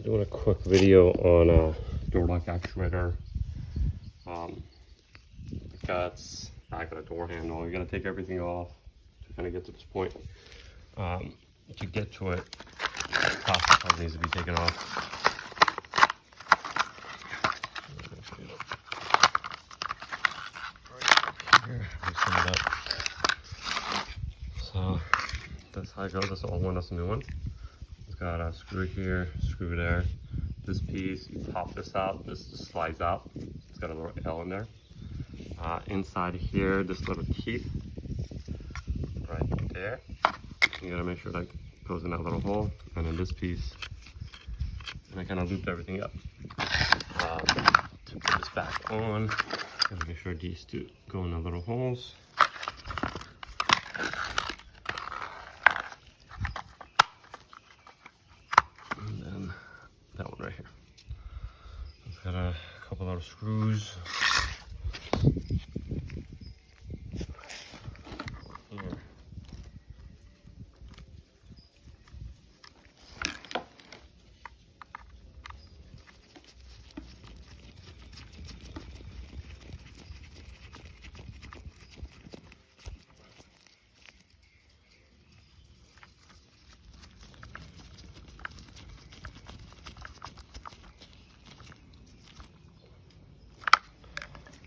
doing a quick video on a door lock actuator, the guts, back of the door handle. You gotta take everything off to kind of get to this point. To get to it, the plastic part needs to be taken off. Here, loosen it up. So that's how it goes. That's the old one, that's the new one. It's got a screw here, screw there. This piece, you pop this out, this just slides out. It's got a little L in there. Inside here, this little teeth right there. You gotta make sure that goes in that little hole. And then this piece, and I kind of looped everything up. To put this back on, gotta make sure these two go in the little holes. And then that one right here. It's got a couple other screws. Here.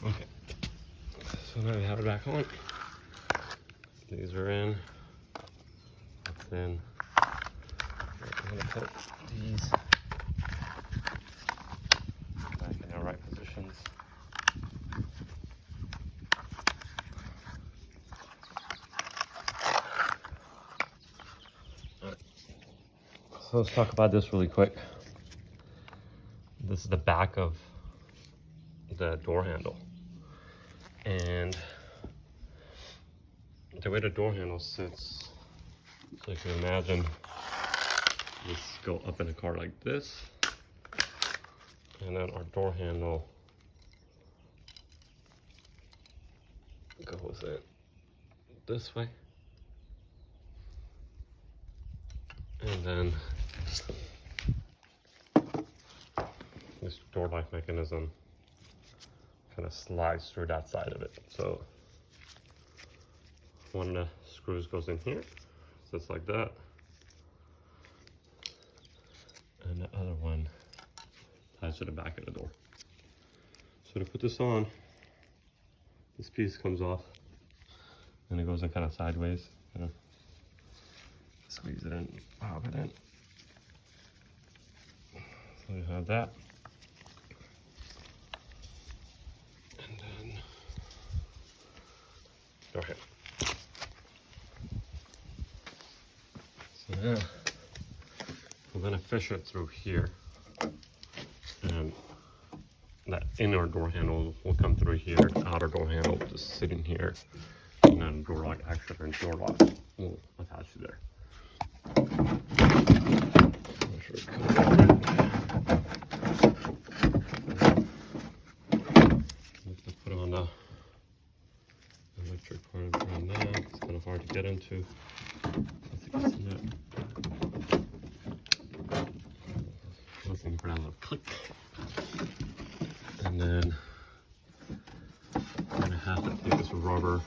Okay, so now we have it back on. These are in. That's in. I'm gonna put these back in their right positions. Alright. So let's talk about this really quick. This is the back of the door handle. And the way the door handle sits, so you can imagine this go up in a car like this, and then our door handle goes in this way, and then this door lock mechanism kind of slides through that side of it. So one of the screws goes in here, just like that, and the other one ties to the back of the door. So to put this on, this piece comes off and it goes in kind of sideways. Kind of squeeze it in, pop it in. So you have that. And then go ahead. So now I'm gonna fish it through here, and that inner door handle will come through here. The outer door handle will just sit in here, and then door lock actuator and door lock will attach to there. Put on the electric part of it now. It's kind of hard to get into. Listening for that little click. And then I'm gonna have to take this rubber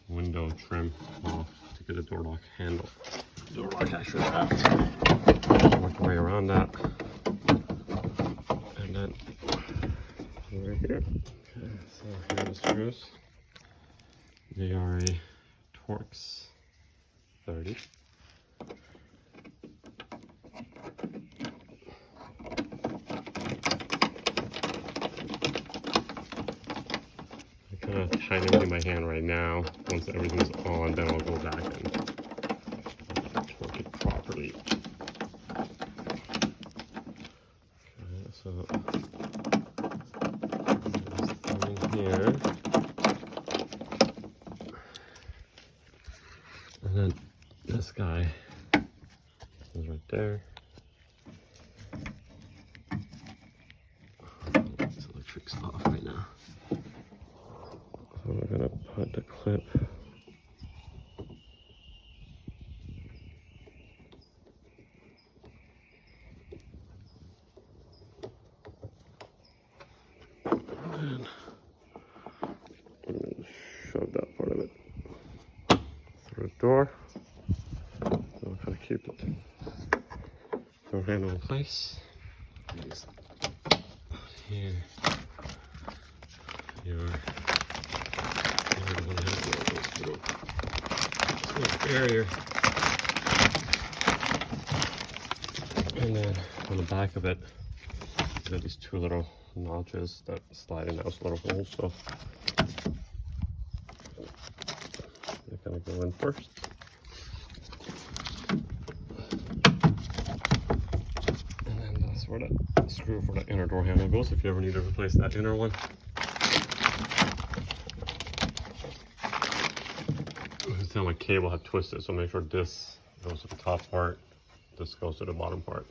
window trim off to get the door lock handle. Door lock actually out. Work your way around that. And then right here. Okay, so here are the screws. They are a Torx 30. I'm kind of tying everything in my hand right now. Once everything's on, then I'll go back and torque it properly. Okay, so in here, and then this guy is right there. This electric's off right now. So we're gonna put the clip get the door handle in place. Here. Barrier, and then on the back of it, you got these two little notches that slide in those little holes. So they're gonna go in first. And then that's where the screw for the inner door handle goes if you ever need to replace that inner one. My cable had twisted, so make sure this goes to the top part, this goes to the bottom part.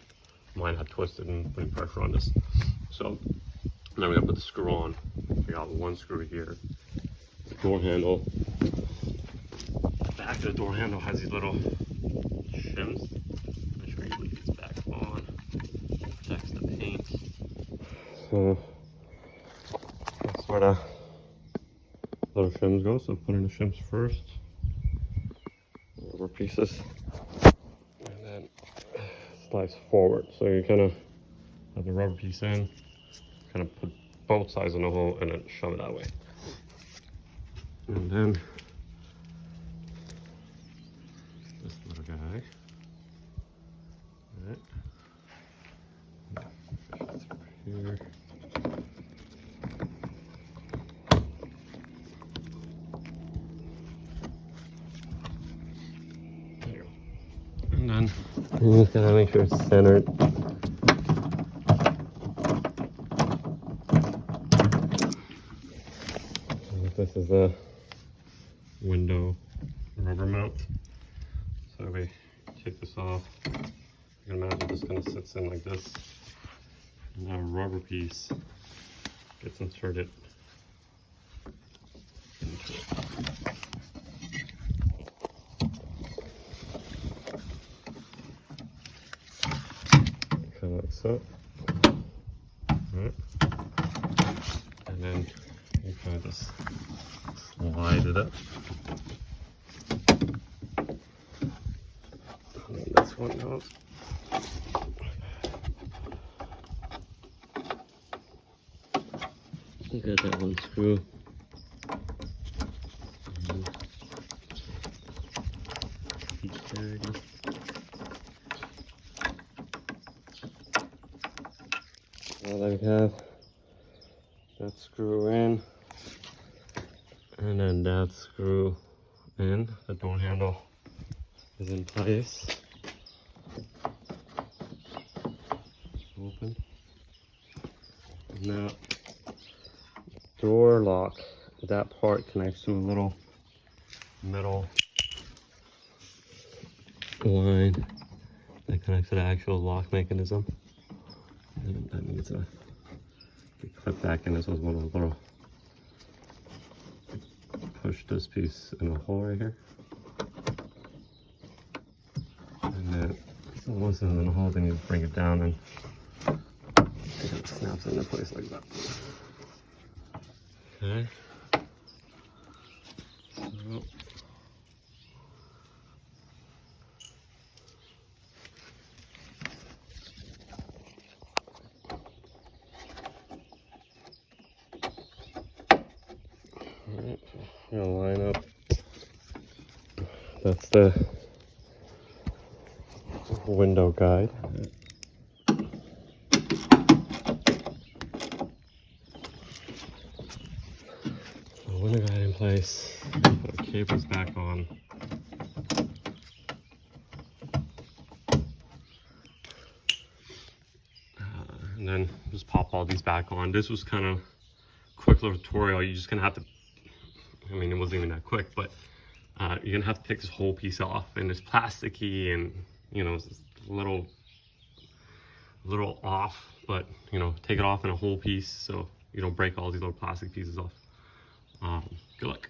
Mine had twisted and putting pressure on this. So now we gotta put the screw on. We got one screw here. The door handle. The back of the door handle has these little shims. Make sure you leave these back on. Protects the paint. So that's where the little shims go. So put in the shims first. Rubber pieces, and then slides forward. So you kind of have the rubber piece in, kind of put both sides in the hole, and then shove it that way. And then this little guy, all right, here. And then you just gotta make sure it's centered. And this is the window rubber mount. So we take this off. You can imagine this kind of sits in like this. And now a rubber piece gets inserted into it. Kind of like so. Right. And then you kind of just slide it up. And then this one goes. You got that one screw. Well, I have that screw in, and then that screw in. The door handle is in place. Open. Now, door lock. That part connects to a little metal line that connects to the actual lock mechanism. And that needs a clip back in. This was one of the little push this piece in a hole right here. And then so once it's in the hole, then you bring it down and it snaps into place like that. Okay. So alright, I'm gonna line up. That's the window guide. So window guide in place. Put the cables back on. And then just pop all these back on. This was kind of quick little tutorial. You just gonna have to, I mean, it wasn't even that quick, but you're gonna have to take this whole piece off, and it's plasticky, and you know, it's a little off, but you know, take it off in a whole piece so you don't break all these little plastic pieces off. Good luck.